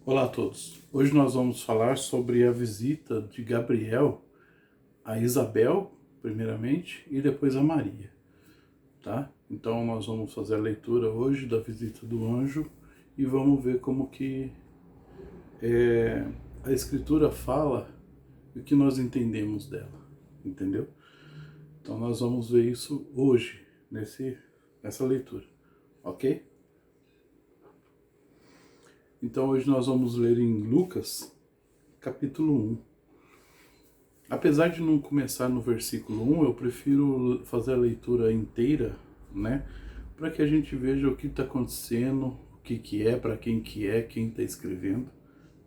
Olá a todos. Hoje nós vamos falar sobre a visita de Gabriel a Isabel, primeiramente, e depois a Maria, tá? Então nós vamos fazer a leitura hoje da visita do anjo e vamos ver como que a Escritura fala e o que nós entendemos dela, entendeu? Então nós vamos ver isso hoje, nessa leitura, ok? Então hoje nós vamos ler em Lucas, capítulo 1. Apesar de não começar no versículo 1, eu prefiro fazer a leitura inteira, né? Para que a gente veja o que está acontecendo, o que é, para quem que é, quem está escrevendo,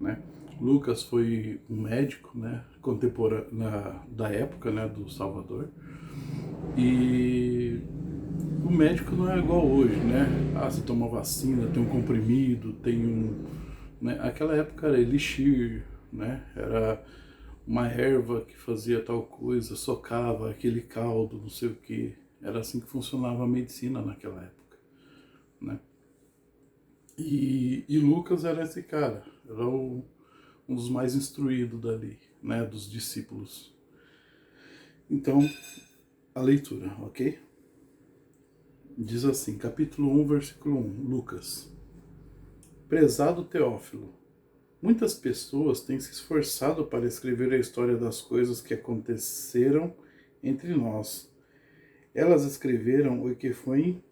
né? Lucas foi um médico, né? Contemporâneo da época, né? Do Salvador. E o médico não é igual hoje, né? Ah, você toma vacina, tem um comprimido, tem um... Né? Aquela época era elixir, né? Era uma erva que fazia tal coisa, socava aquele caldo, não sei o que. Era assim que funcionava a medicina naquela época, né? E Lucas era esse cara, era um dos mais instruídos dali, né? Dos discípulos. Então, a leitura, ok? Diz assim, capítulo 1, versículo 1, Lucas. Prezado Teófilo, muitas pessoas têm se esforçado para escrever a história das coisas que aconteceram entre nós. Elas escreveram o que foi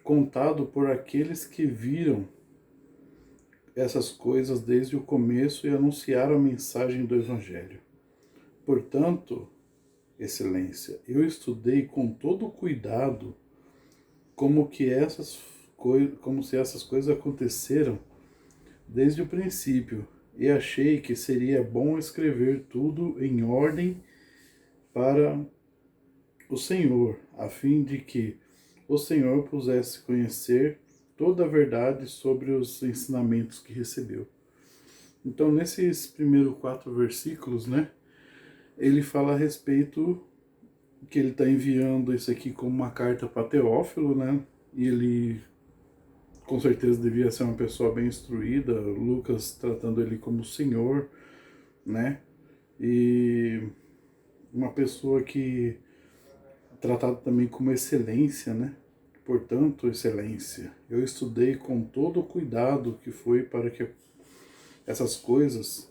contado por aqueles que viram essas coisas desde o começo e anunciaram a mensagem do Evangelho. Portanto, Excelência, eu estudei com todo cuidado como se essas coisas aconteceram desde o princípio e achei que seria bom escrever tudo em ordem para o Senhor, a fim de que o Senhor pudesse conhecer toda a verdade sobre os ensinamentos que recebeu. Então, nesses primeiros 4 versículos, né, ele fala a respeito que ele está enviando isso aqui como uma carta para Teófilo, né, e ele com certeza devia ser uma pessoa bem instruída, Lucas tratando ele como senhor, né, e uma pessoa que tratado também como excelência, né? Portanto, excelência, eu estudei com todo o cuidado que foi para que essas coisas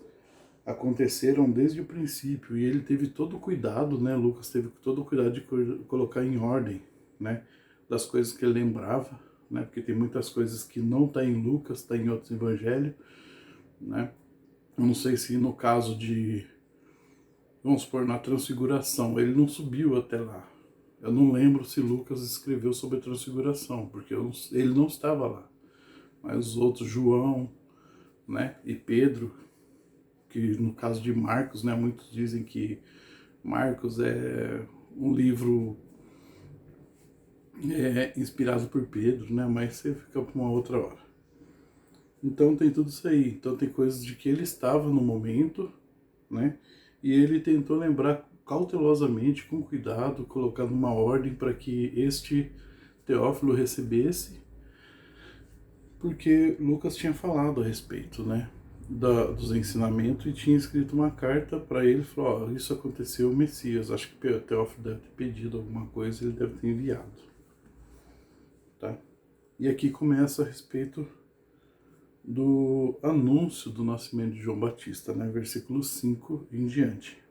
aconteceram desde o princípio, e ele teve todo o cuidado, né? Lucas teve todo o cuidado de colocar em ordem, né? Das coisas que ele lembrava, né? Porque tem muitas coisas que não está em Lucas, está em outros evangelhos, né? Eu não sei se no caso de, vamos supor, na transfiguração, ele não subiu até lá. Eu não lembro se Lucas escreveu sobre a transfiguração, porque ele não estava lá. Mas os outros, João, né, e Pedro, que no caso de Marcos, né, muitos dizem que Marcos é um livro inspirado por Pedro, né, mas você fica para uma outra hora. Então tem tudo isso aí. Então tem coisas de que ele estava no momento, né, e ele tentou lembrar cautelosamente, com cuidado, colocar numa ordem para que este Teófilo recebesse, porque Lucas tinha falado a respeito, né, dos ensinamentos e tinha escrito uma carta para ele, falou, isso aconteceu o Messias, acho que o Teófilo deve ter pedido alguma coisa, ele deve ter enviado, tá? E aqui começa a respeito do anúncio do nascimento de João Batista, né, versículo 5 em diante.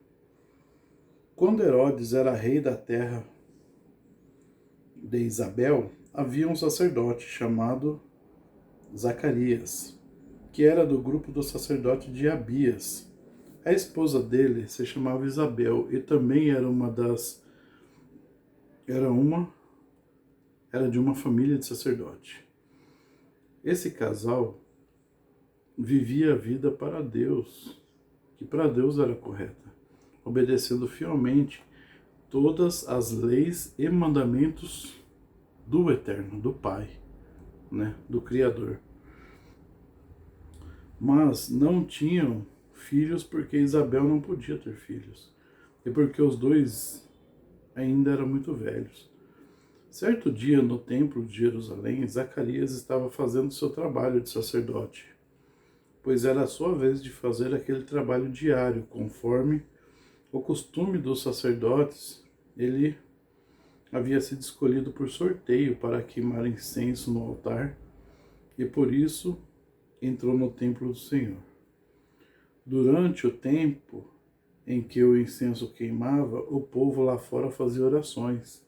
Quando Herodes era rei da terra de Isabel, havia um sacerdote chamado Zacarias, que era do grupo do sacerdote de Abias. A esposa dele se chamava Isabel e também era de uma família de sacerdote. Esse casal vivia a vida para Deus, que para Deus era correta, obedecendo fielmente todas as leis e mandamentos do Eterno, do Pai, né, do Criador. Mas não tinham filhos porque Isabel não podia ter filhos, e porque os dois ainda eram muito velhos. Certo dia, no templo de Jerusalém, Zacarias estava fazendo seu trabalho de sacerdote. pois era a sua vez de fazer aquele trabalho diário, conforme o costume dos sacerdotes. Ele havia sido escolhido por sorteio para queimar incenso no altar e por isso entrou no templo do Senhor. Durante o tempo em que o incenso queimava, o povo lá fora fazia orações.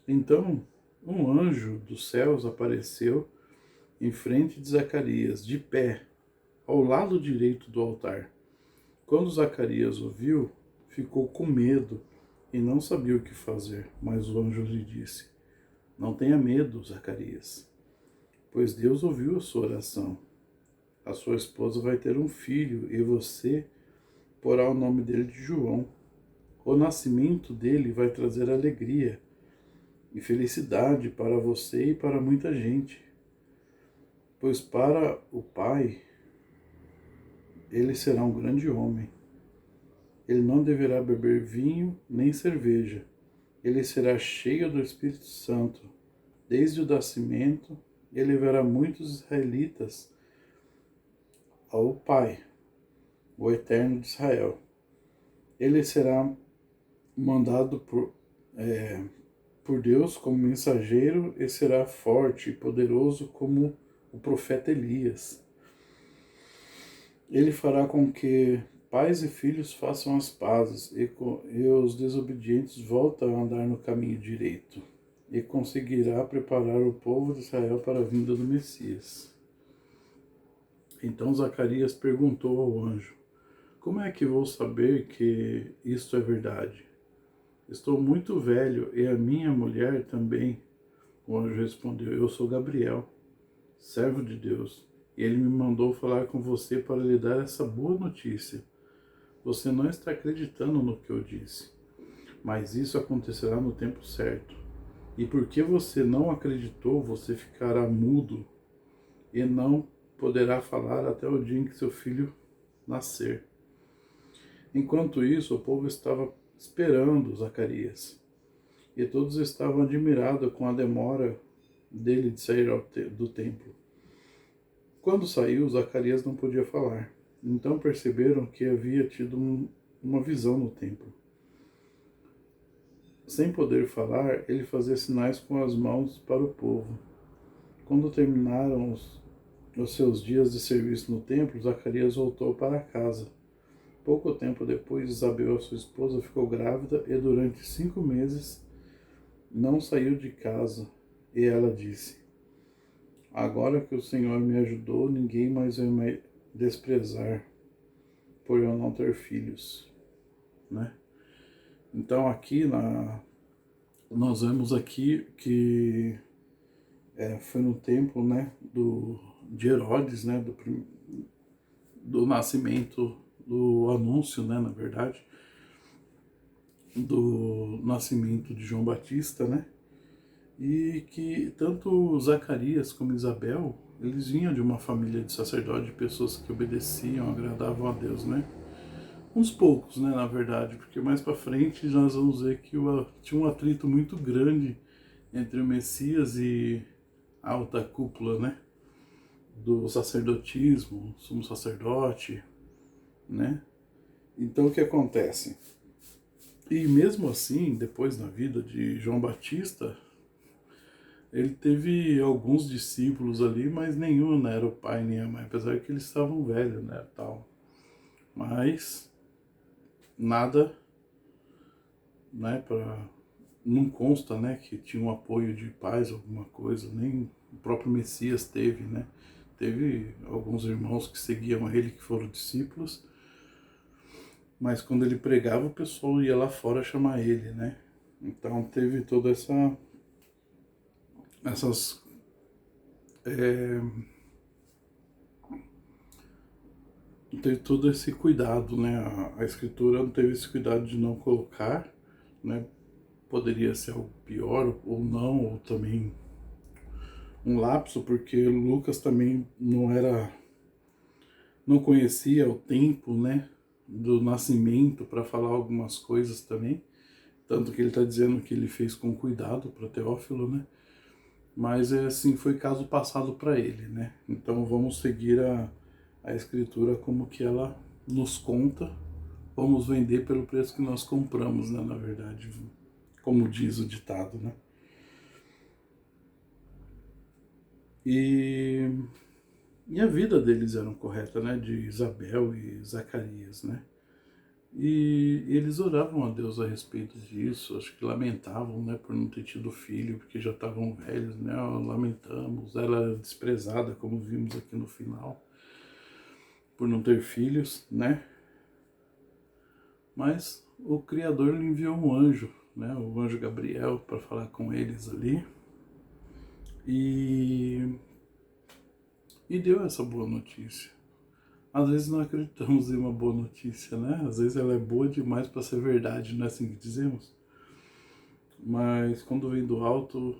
Então, um anjo dos céus apareceu em frente de Zacarias, de pé, ao lado direito do altar. Quando Zacarias o viu, ficou com medo e não sabia o que fazer, mas o anjo lhe disse: Não tenha medo, Zacarias, pois Deus ouviu a sua oração. A sua esposa vai ter um filho e você porá o nome dele de João. O nascimento dele vai trazer alegria e felicidade para você e para muita gente, pois para o Pai ele será um grande homem. Ele não deverá beber vinho nem cerveja. Ele será cheio do Espírito Santo. Desde o nascimento, ele verá muitos israelitas ao Pai, o Eterno de Israel. Ele será mandado por Deus como mensageiro e será forte e poderoso como o profeta Elias. Ele fará com que pais e filhos façam as pazes e os desobedientes voltem a andar no caminho direito, e conseguirá preparar o povo de Israel para a vinda do Messias. Então Zacarias perguntou ao anjo: Como é que vou saber que isto é verdade? Estou muito velho e a minha mulher também. O anjo respondeu: Eu sou Gabriel, servo de Deus, e ele me mandou falar com você para lhe dar essa boa notícia. Você não está acreditando no que eu disse, mas isso acontecerá no tempo certo. E porque você não acreditou, você ficará mudo e não poderá falar até o dia em que seu filho nascer. Enquanto isso, o povo estava esperando Zacarias, e todos estavam admirados com a demora dele de sair do templo. Quando saiu, Zacarias não podia falar. Então perceberam que havia tido uma visão no templo. Sem poder falar, ele fazia sinais com as mãos para o povo. Quando terminaram os seus dias de serviço no templo, Zacarias voltou para casa. Pouco tempo depois, Isabel, sua esposa, ficou grávida e durante 5 meses não saiu de casa. E ela disse: Agora que o Senhor me ajudou, ninguém mais vai me desprezar por eu não ter filhos, né? Então aqui nós vemos aqui que foi no tempo, né, de Herodes, né, do nascimento, do anúncio, né, na verdade, do nascimento de João Batista, né, e que tanto Zacarias como Isabel, eles vinham de uma família de sacerdotes, de pessoas que obedeciam, agradavam a Deus, né. Uns poucos, né, na verdade, porque mais para frente nós vamos ver que tinha um atrito muito grande entre o Messias e a alta cúpula, né, do sacerdotismo, sumo sacerdote, né. Então o que acontece? E mesmo assim, depois na vida de João Batista, ele teve alguns discípulos ali, mas nenhum, né, era o pai nem a mãe, apesar que eles estavam velhos, né, tal. Mas nada, né, não consta, né, que tinha um apoio de pais, alguma coisa, nem o próprio Messias teve, né. Teve alguns irmãos que seguiam ele, que foram discípulos, mas quando ele pregava, o pessoal ia lá fora chamar ele, né. Então teve toda essas teve todo esse cuidado, né? A escritura não teve esse cuidado de não colocar, né? Poderia ser algo pior ou não, ou também um lapso, porque Lucas também não conhecia o tempo, né, do nascimento para falar algumas coisas também, tanto que ele está dizendo que ele fez com cuidado para Teófilo, né, mas assim foi caso passado para ele, né. Então vamos seguir a Escritura como que ela nos conta, vamos vender pelo preço que nós compramos, né, na verdade, como diz o ditado, né? E a vida deles era correta, né, de Isabel e Zacarias, né? E eles oravam a Deus a respeito disso, acho que lamentavam, né, por não ter tido filho, porque já estavam velhos, né, lamentamos, ela era desprezada, como vimos aqui no final, por não ter filhos, né, mas o Criador lhe enviou um anjo, né, o anjo Gabriel, para falar com eles ali, e deu essa boa notícia. Às vezes não acreditamos em uma boa notícia, né? Às vezes ela é boa demais para ser verdade, não é assim que dizemos? Mas quando vem do alto,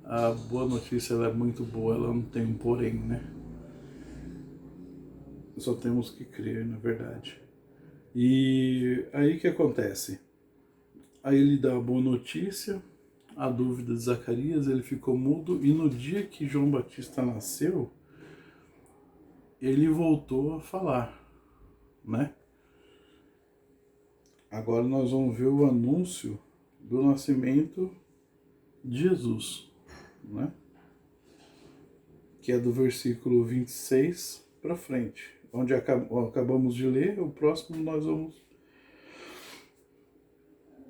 a boa notícia ela é muito boa, ela não tem um porém, né? Só temos que crer, na verdade. E aí o que acontece? Aí ele dá a boa notícia, a dúvida de Zacarias, ele ficou mudo, e no dia que João Batista nasceu, ele voltou a falar, né? Agora nós vamos ver o anúncio do nascimento de Jesus, né? Que é do versículo 26 para frente, onde acabamos de ler. O próximo nós vamos,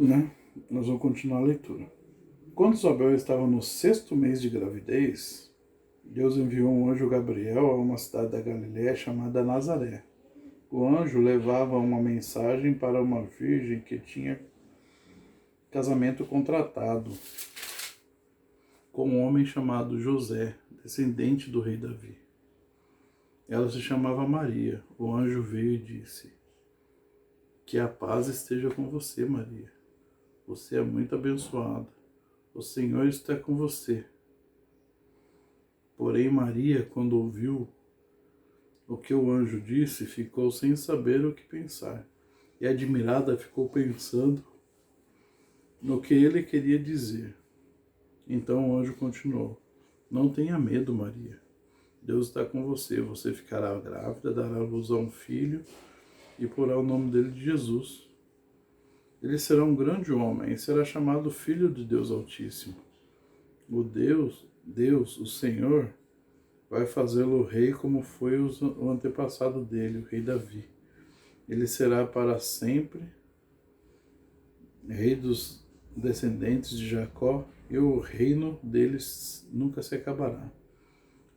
né? Nós vamos continuar a leitura. Quando Isabel estava no 6º mês de gravidez, Deus enviou um anjo Gabriel a uma cidade da Galiléia chamada Nazaré. O anjo levava uma mensagem para uma virgem que tinha casamento contratado com um homem chamado José, descendente do rei Davi. Ela se chamava Maria. O anjo veio e disse: que a paz esteja com você, Maria. Você é muito abençoada. O Senhor está com você. Porém, Maria, quando ouviu o que o anjo disse, ficou sem saber o que pensar. E admirada ficou pensando no que ele queria dizer. Então o anjo continuou: não tenha medo, Maria. Deus está com você. Você ficará grávida, dará luz a um filho e porá o nome dele de Jesus. Ele será um grande homem e será chamado Filho de Deus Altíssimo. Deus, o Senhor, vai fazê-lo rei como foi o antepassado dele, o rei Davi. Ele será para sempre rei dos descendentes de Jacó, e o reino deles nunca se acabará.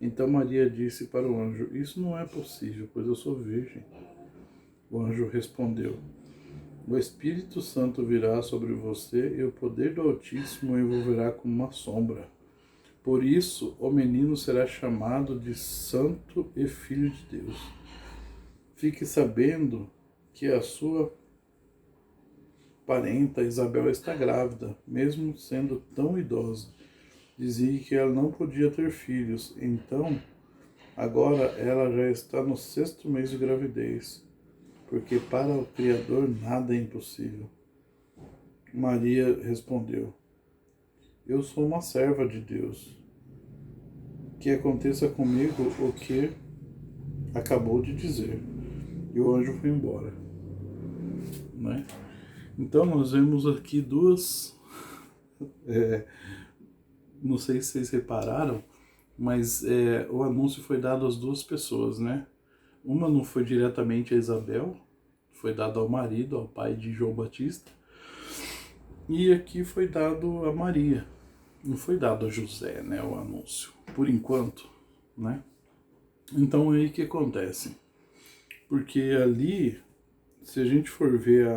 Então Maria disse para o anjo: isso não é possível, pois eu sou virgem. O anjo respondeu: o Espírito Santo virá sobre você e o poder do Altíssimo o envolverá como uma sombra. Por isso, o menino será chamado de Santo e Filho de Deus. Fique sabendo que a sua parenta Isabel está grávida, mesmo sendo tão idosa. Dizia que ela não podia ter filhos, então agora ela já está no 6º mês de gravidez, porque para o Criador nada é impossível. Maria respondeu: eu sou uma serva de Deus. Que aconteça comigo o que acabou de dizer. E o anjo foi embora, né? Então nós vemos aqui duas... não sei se vocês repararam, mas o anúncio foi dado às duas pessoas, né? Uma não foi diretamente a Isabel, foi dado ao marido, ao pai de João Batista. E aqui foi dado a Maria. Não foi dado a José, né, o anúncio, por enquanto, né? Então aí o que acontece? Porque ali, se a gente for ver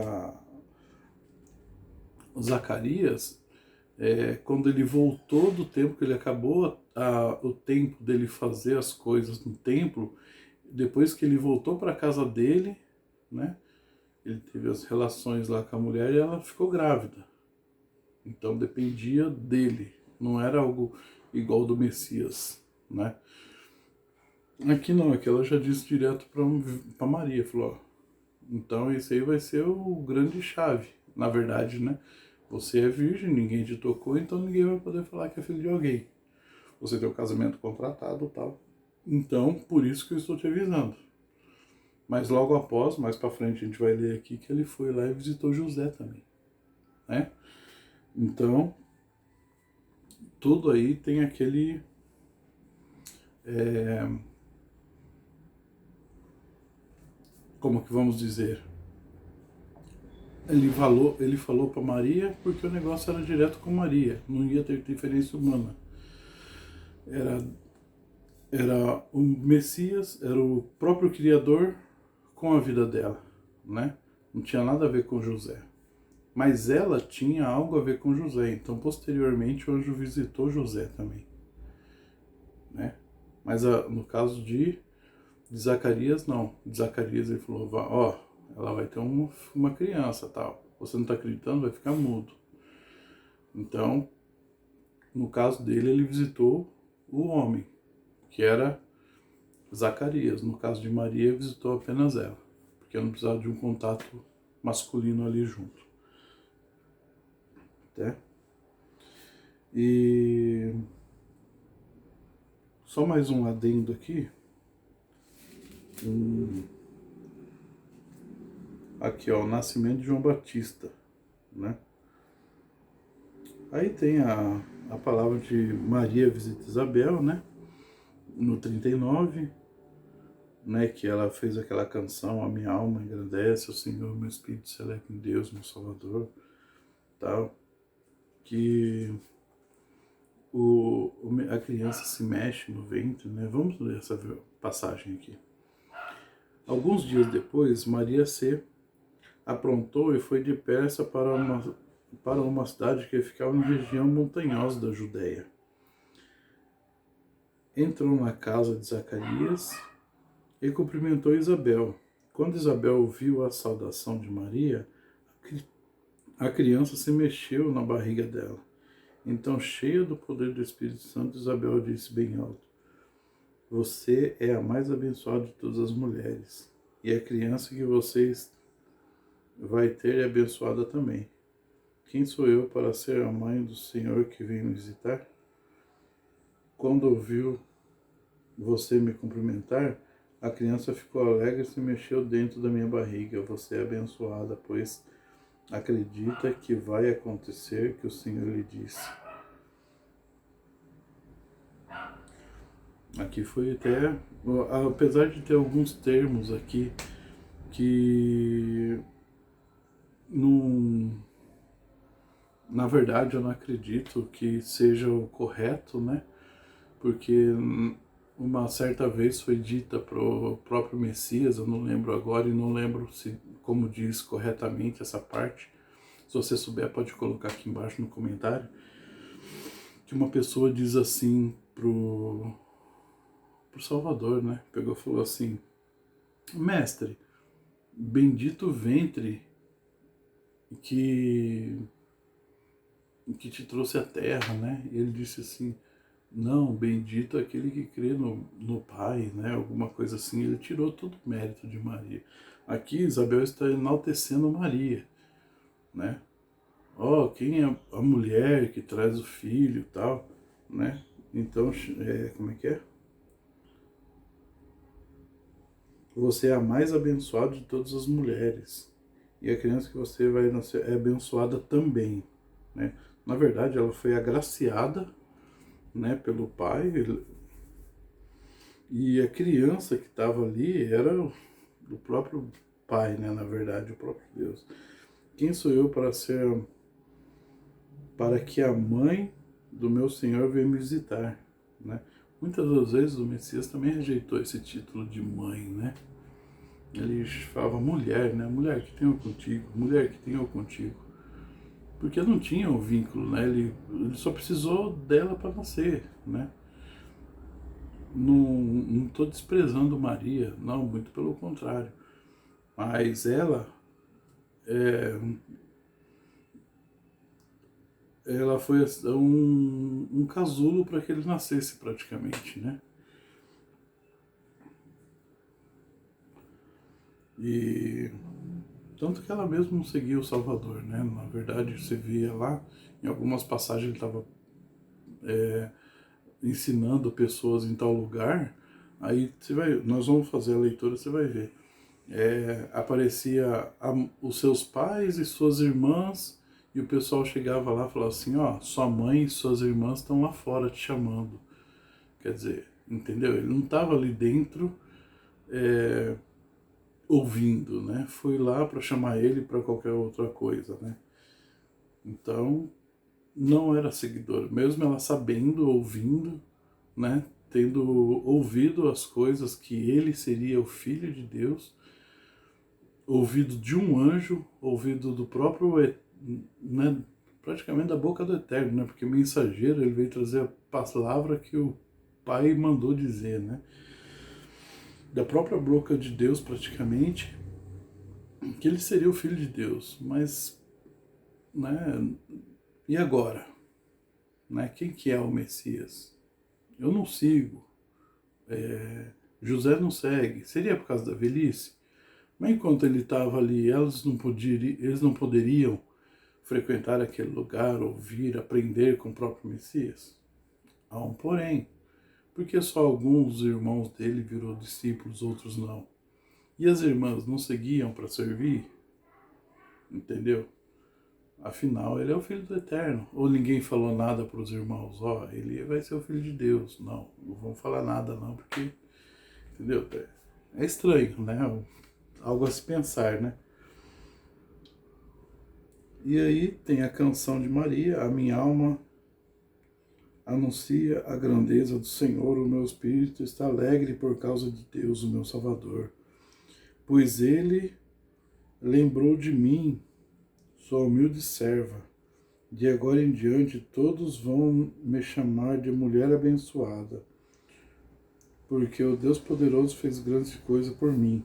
o Zacarias, quando ele voltou do templo, que ele acabou o tempo dele fazer as coisas no templo, depois que ele voltou para a casa dele, né, ele teve as relações lá com a mulher e ela ficou grávida. Então dependia dele, não era algo igual do Messias, né? Aqui não, aqui ela já disse direto para Maria, falou: ó, então esse aí vai ser o grande chave, na verdade, né? Você é virgem, ninguém te tocou, então ninguém vai poder falar que é filho de alguém. Você tem o casamento contratado e tal. Então, por isso que eu estou te avisando. Mas logo após, mais para frente, a gente vai ler aqui que ele foi lá e visitou José também, né? Então, tudo aí tem aquele... como que vamos dizer? Ele falou para Maria porque o negócio era direto com Maria, não ia ter interferência humana. Era, era o Messias, era o próprio Criador com a vida dela, né? Não tinha nada a ver com José. Mas ela tinha algo a ver com José, então posteriormente o anjo visitou José também, né? Mas no caso de Zacarias, não. De Zacarias ele falou, ó, ela vai ter uma criança, tal. Você não está acreditando, vai ficar mudo. Então, no caso dele, ele visitou o homem, que era Zacarias. No caso de Maria, visitou apenas ela, porque não precisava de um contato masculino ali junto. Né? E só mais um adendo aqui. Aqui, ó, o nascimento de João Batista, né? Aí tem a palavra de Maria visita Isabel, né? No 39, né? Que ela fez aquela canção, a minha alma engrandece o Senhor, meu espírito se alegra em Deus, meu Salvador, tal. Que a criança se mexe no ventre, né? Vamos ler essa passagem aqui. Alguns dias depois, Maria se aprontou e foi depressa para uma cidade que ficava na região montanhosa da Judéia. Entrou na casa de Zacarias e cumprimentou Isabel. Quando Isabel ouviu a saudação de Maria, a criança se mexeu na barriga dela. Então, cheia do poder do Espírito Santo, Isabel disse bem alto: você é a mais abençoada de todas as mulheres, e a criança que vocês vai ter é abençoada também. Quem sou eu para ser a mãe do Senhor que vem me visitar? Quando ouviu você me cumprimentar, a criança ficou alegre e se mexeu dentro da minha barriga. Você é abençoada, pois acredita que vai acontecer que o Senhor lhe disse. Aqui foi até, apesar de ter alguns termos aqui que não, na verdade eu não acredito que seja o correto, né? Porque uma certa vez foi dita pro próprio Messias, eu não lembro agora e não lembro se como diz corretamente essa parte. Se você souber, pode colocar aqui embaixo no comentário. Que uma pessoa diz assim pro Salvador, né? Pegou e falou assim: mestre, bendito o ventre que te trouxe à terra, né? E ele disse assim: não, bendito aquele que crê no Pai, né? Alguma coisa assim. Ele tirou todo o mérito de Maria. Aqui Isabel está enaltecendo Maria, né? Ó, quem é a mulher que traz o filho e tal, né? Então, como é que é? Você é a mais abençoada de todas as mulheres. E a criança que você vai nascer é abençoada também, né? Na verdade, ela foi agraciada, né, pelo pai. E a criança que estava ali era do próprio pai, né? Na verdade, o próprio Deus. Quem sou eu para que a mãe do meu Senhor venha me visitar, né? Muitas das vezes o Messias também rejeitou esse título de mãe, né? Ele falava mulher, né? Mulher que tenho contigo, mulher que tenho contigo. Porque não tinha um vínculo, né? Ele só precisou dela para nascer, né? Não estou desprezando Maria, não, muito pelo contrário. Mas ela foi um casulo para que ele nascesse praticamente, né? E tanto que ela mesma não seguia o Salvador, né? Na verdade, você via lá, em algumas passagens ele estava ensinando pessoas em tal lugar, Aí você vai, nós vamos fazer a leitura, você vai ver. Aparecia os seus pais e suas irmãs, e o pessoal chegava lá e falava assim, ó, sua mãe e suas irmãs estão lá fora te chamando. Quer dizer, entendeu? Ele não estava ali dentro ouvindo, né? Foi lá para chamar ele para qualquer outra coisa, né? Então, não era seguidor, mesmo ela sabendo, ouvindo, né? Tendo ouvido as coisas que ele seria o Filho de Deus, ouvido de um anjo, ouvido do próprio, né, praticamente da boca do Eterno, né, porque mensageiro, ele veio trazer a palavra que o Pai mandou dizer, né, da própria boca de Deus praticamente, que ele seria o Filho de Deus, mas, né, e agora? Né, quem que é o Messias? Eu não sigo, José não segue, seria por causa da velhice? Mas enquanto ele estava ali, eles não poderiam frequentar aquele lugar, ouvir, aprender com o próprio Messias? Há um porém, porque só alguns irmãos dele virou discípulos, outros não. E as irmãs não seguiam para servir? Entendeu? Afinal, ele é o Filho do Eterno. Ou ninguém falou nada para os irmãos, ó, ele vai ser o Filho de Deus. Não, não vão falar nada não, porque, entendeu? É estranho, né? Algo a se pensar, né? E aí tem a canção de Maria, a minha alma anuncia a grandeza do Senhor, o meu espírito está alegre por causa de Deus, o meu Salvador. Pois ele lembrou de mim, sua humilde serva. De agora em diante todos vão me chamar de mulher abençoada, porque o Deus poderoso fez grandes coisas por mim.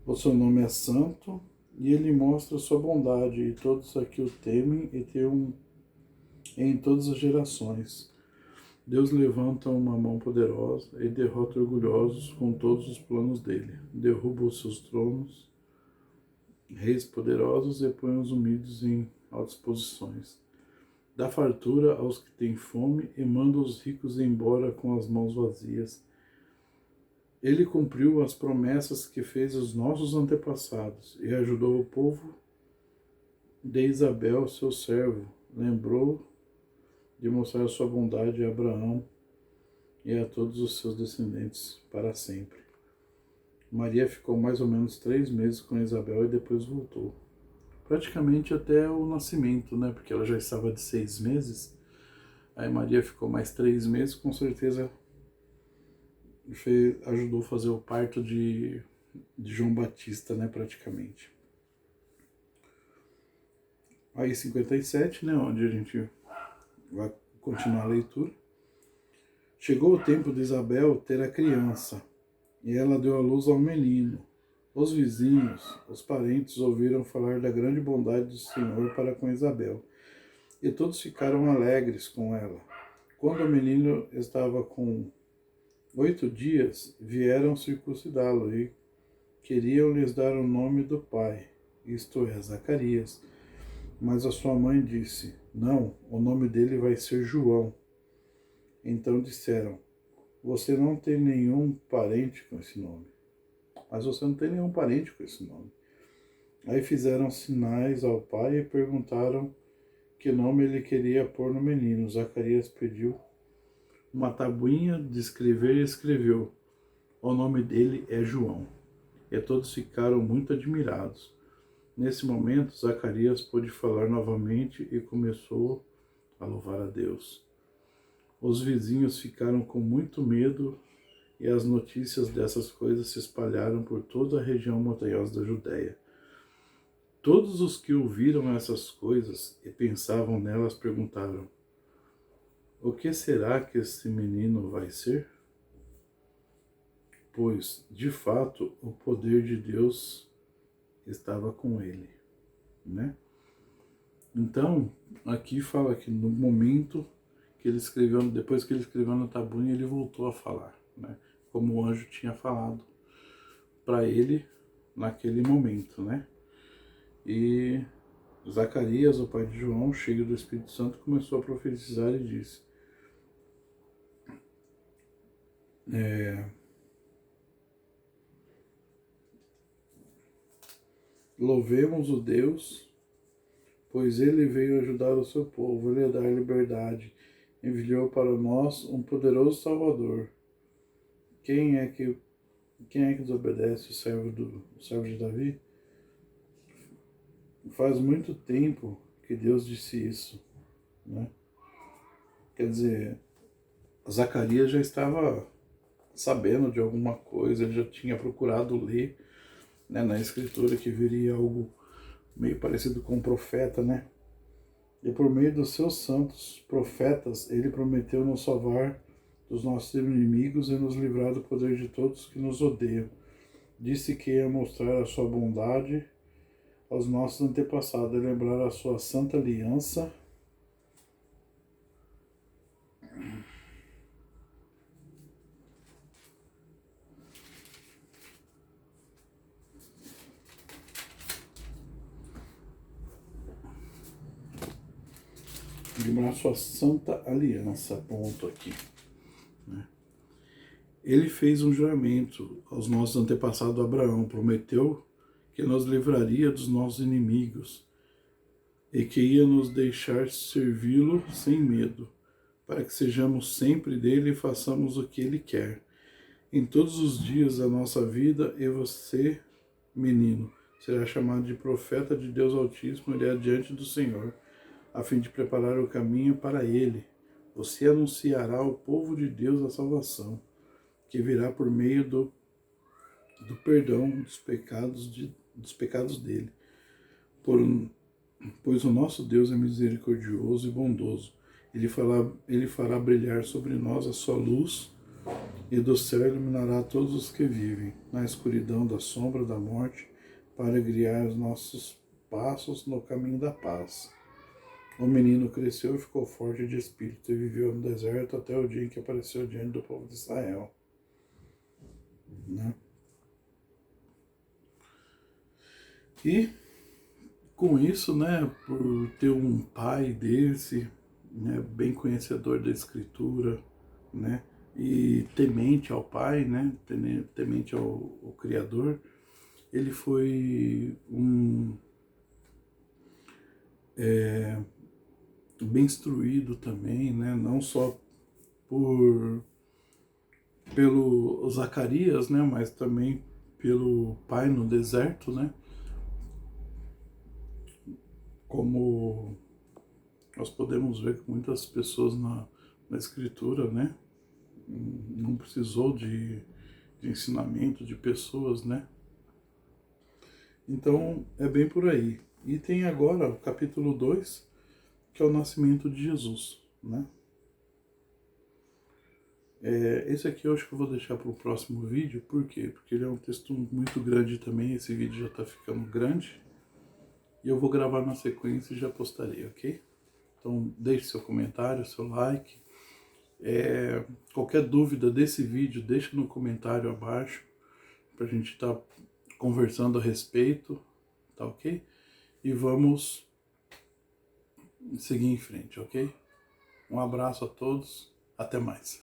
O seu nome é santo, e ele mostra sua bondade, e todos aqui o temem e tem em todas as gerações. Deus levanta uma mão poderosa e derrota orgulhosos com todos os planos dele. Derruba os seus tronos, reis poderosos, e põe os humildes em altas posições. Dá fartura aos que têm fome e manda os ricos embora com as mãos vazias. Ele cumpriu as promessas que fez aos nossos antepassados e ajudou o povo de Isabel, seu servo. Lembrou de mostrar sua bondade a Abraão e a todos os seus descendentes para sempre. Maria ficou mais ou menos 3 meses com Isabel e depois voltou. Praticamente até o nascimento, né? Porque ela já estava de 6 meses. Aí Maria ficou mais 3 meses, com certeza ajudou a fazer o parto de João Batista, né? Praticamente. Aí 57, né? Onde a gente vai continuar a leitura. Chegou o tempo de Isabel ter a criança, e ela deu à luz ao menino. Os vizinhos, os parentes ouviram falar da grande bondade do Senhor para com Isabel, e todos ficaram alegres com ela. Quando o menino estava com 8 dias, vieram circuncidá-lo e queriam lhes dar o nome do pai, isto é, Zacarias. Mas a sua mãe disse, não, o nome dele vai ser João. Então disseram, você não tem nenhum parente com esse nome. Mas você não tem nenhum parente com esse nome. Aí fizeram sinais ao pai e perguntaram que nome ele queria pôr no menino. Zacarias pediu uma tabuinha de escrever e escreveu, o nome dele é João. E todos ficaram muito admirados. Nesse momento, Zacarias pôde falar novamente e começou a louvar a Deus. Os vizinhos ficaram com muito medo e as notícias dessas coisas se espalharam por toda a região montanhosa da Judéia. Todos os que ouviram essas coisas e pensavam nelas perguntaram, o que será que esse menino vai ser? Pois, de fato, o poder de Deus estava com ele, né? Então, aqui fala que no momento que ele escreveu, depois que ele escreveu na tabuinha, ele voltou a falar, né? Como o anjo tinha falado para ele naquele momento, né? E Zacarias, o pai de João, cheio do Espírito Santo, começou a profetizar e disse, Louvemos o Deus, pois ele veio ajudar o seu povo, ele dar liberdade, enviou para nós um poderoso Salvador. Quem é que desobedece o servo de Davi? Faz muito tempo que Deus disse isso, né? Quer dizer, Zacarias já estava sabendo de alguma coisa, ele já tinha procurado ler, né, na escritura que viria algo meio parecido com um profeta, né? E por meio dos seus santos profetas, ele prometeu nos salvar dos nossos inimigos e nos livrar do poder de todos que nos odeiam. Disse que ia mostrar a sua bondade aos nossos antepassados e lembrar a sua santa aliança. Lembrar a sua santa aliança, ponto aqui, né? Ele fez um juramento aos nossos antepassados Abraão, prometeu que nos livraria dos nossos inimigos e que ia nos deixar servi-lo sem medo, para que sejamos sempre dele e façamos o que ele quer. Em todos os dias da nossa vida, e você, menino, será chamado de profeta de Deus Altíssimo, ele é diante do Senhor, a fim de preparar o caminho para ele. Você anunciará ao povo de Deus a salvação, que virá por meio do perdão dos pecados dele. Pois o nosso Deus é misericordioso e bondoso. Ele fará brilhar sobre nós a sua luz, e do céu iluminará todos os que vivem na escuridão da sombra da morte, para guiar os nossos passos no caminho da paz. O menino cresceu e ficou forte de espírito e viveu no deserto até o dia em que apareceu diante do povo de Israel, né? E com isso, né, por ter um pai desse, né, bem conhecedor da escritura, né, e temente ao pai, né, temente ao Criador, ele foi bem instruído também, né, não só pelo Zacarias, né, mas também pelo pai no deserto, né, como nós podemos ver que muitas pessoas na escritura, né, não precisou de ensinamento de pessoas, né. Então é bem por aí. E tem agora o capítulo 2, que é o nascimento de Jesus, né. Esse aqui eu acho que eu vou deixar para o próximo vídeo, por quê? Porque ele é um texto muito grande também, esse vídeo já está ficando grande, e eu vou gravar na sequência e já postarei, ok? Então deixe seu comentário, seu like, qualquer dúvida desse vídeo, deixa no comentário abaixo, para a gente estar conversando a respeito, tá ok? E vamos seguir em frente, ok? Um abraço a todos, até mais.